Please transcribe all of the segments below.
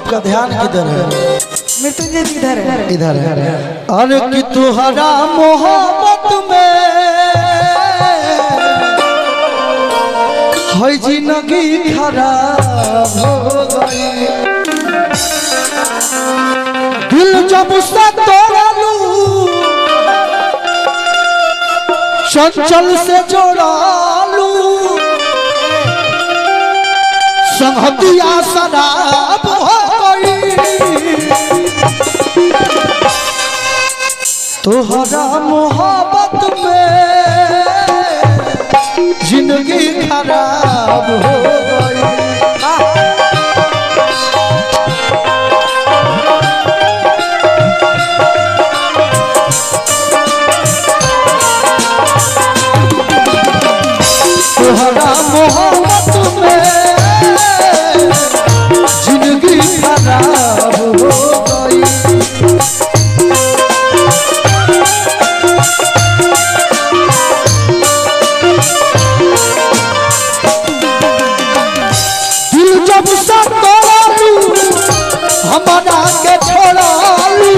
आपका ध्यान किधर है? मृत्युंजय इधर है, इधर है। अरे कि तुहरा मोहब्बत में है जिंदगी खराब हो गई। दिल जब से तोड़लू चंचल से जोड़ालू संहतिया शराब हो गई। तोहरा मोहब्बत में जिंदगी खराब हो गई। तोहरा मोहब्बत में जिंदगी खराब हो गई। दिल जब से तोड़लू हमारा के छोड़लू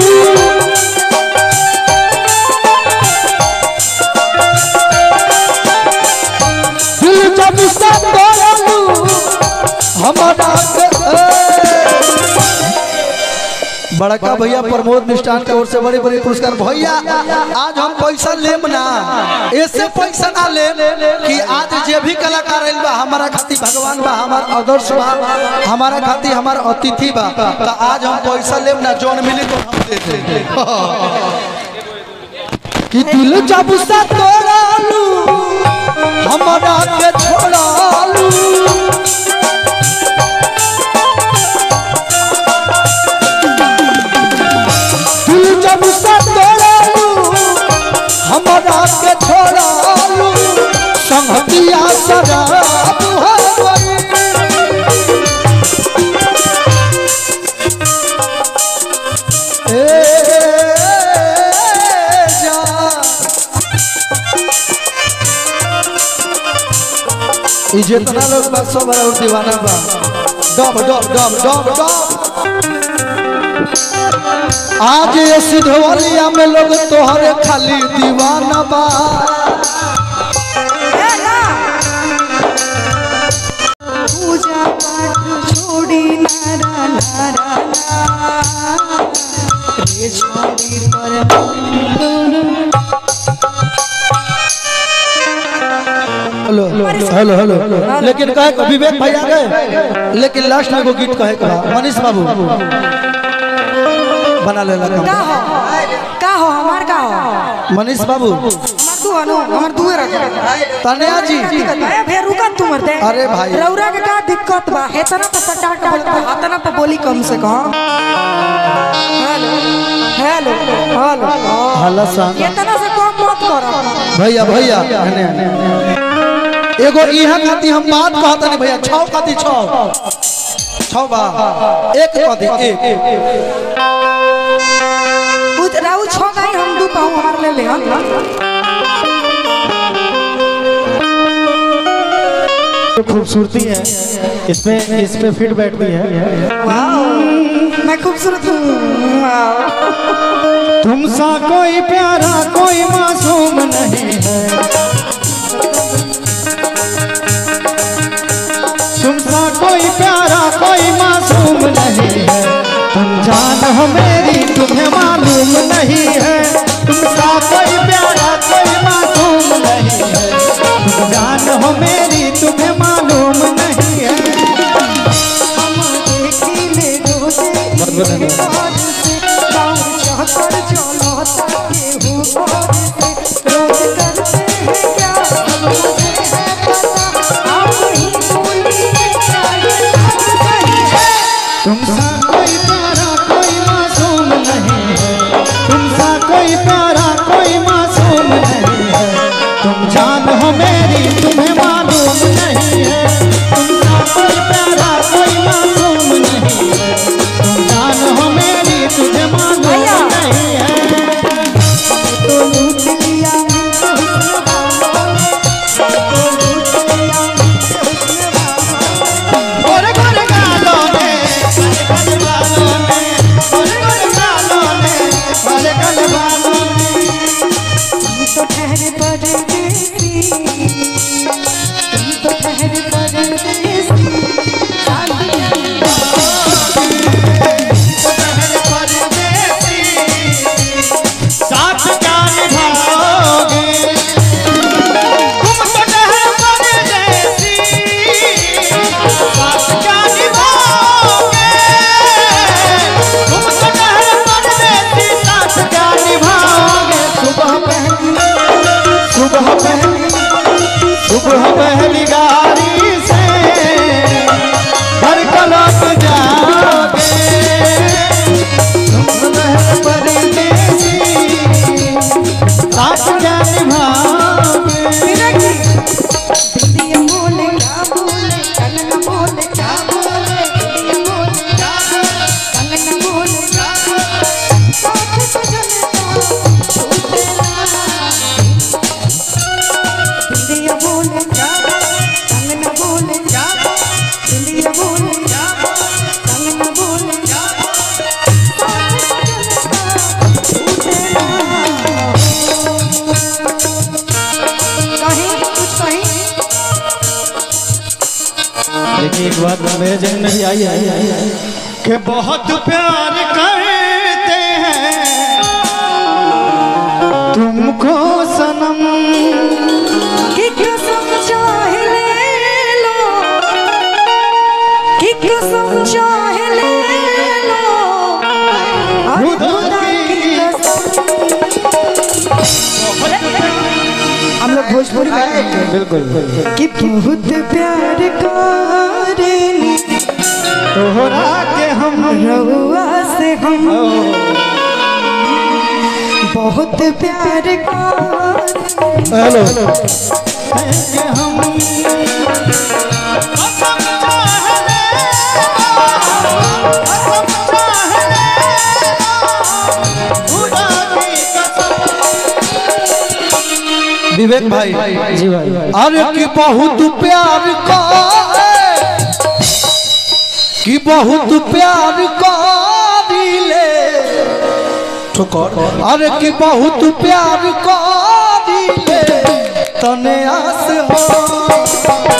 बड़का भैया प्रमोद मिष्ठान की ओर से बड़े बड़े पुरस्कार। भैया आज हम पैसा लेम ना, ऐसे पैसा ना ले कि आज जे भी कलाकार आइल बा हमारा खातिर भगवान बा, हमार आदर्श बा, हमारा खातिर हमार अतिथि बा। तो आज हम पैसा लेम ना, जोन मिली तो हम दे दे। कि दिल जब से तोड़लू हमारा के छोड़लू जब से तोड़लू हमारा के छोड़लू संहतिया शराब हो गई। जितना लोग बस सब और दीवाना बा डब डब डब डब डब। आज ये सिद्धवलिया में लोग तोहरे खाली दीवाना बा। पूजा पाठ छोड़ी नारा नारा रे छोड़ी पर हेलो हेलो हेलो। लेकिन कहे विवेक भैया गए, लेकिन लास्ट में वो गीत कहे मनीष बाबू बना ले लगा का हो हमार का हो मनीष बाबू हमार दुए रख तनिया जी फिर रुका तू मरते। अरे भाई रौरा के का दिक्कत बा? इतना पे सटाट बोलता, इतना पे बोली कम से कम। हेलो हेलो हेलो हल्ला सा इतना से कम मत करो भैया। भैया एगो इहा खाती हम बात कहता नहीं भैया। छौ खाती छौ छौ बा एक खाती एक राउ छो गाई हम दू पाऊ हमार ले ले हम खूबसूरती है इसमें फिट बैठती है। वाओ मैं खूबसूरत हूँ। तुमसा कोई प्यारा कोई मासूम नहीं है, तुमसा कोई प्यारा कोई मासूम नहीं है। तुम जान हो मेरी तुम्हें मालूम नहीं है। तुमसा कोई प्यारा कोई मासूम नहीं है। तुम जान हो मेरी तुम्हें मालूम नहीं है। हम अकेले रोजे चाहकर चलो ताके हूँ रोज करते हैं क्या मुझे है पता आप ही बोलिए तुमसा कोई प्यारा कोई मासूम नहीं है। तुमसा कोई प्यारा कोई मासूम नहीं है। तुम जान हो मेरी तुम्हें मालूम नहीं है। तुमसा कोई प्यारा कोई मासूम नहीं है। तुम जान हो मेरी तुझे मालूम नहीं है। तो लूट लिया गोरे गोरे गालों में कि बहुत प्यार करते हैं तुमको सनम, कि कसम चाहे ले लो, कि कसम चाहे ले लो, खुदा की कसम। हम लोग भोजपुरी गाएंगे बिल्कुल कि बहुत प्यार करेंगे तोहरा के हम रहुआ से हम बहुत प्यार हेलो विवेक भाई जी भाई, अरे कि बहुत प्यार कि बहुत प्यार करिले ठोकर, अरे कि बहुत प्यार करिले तने आस हो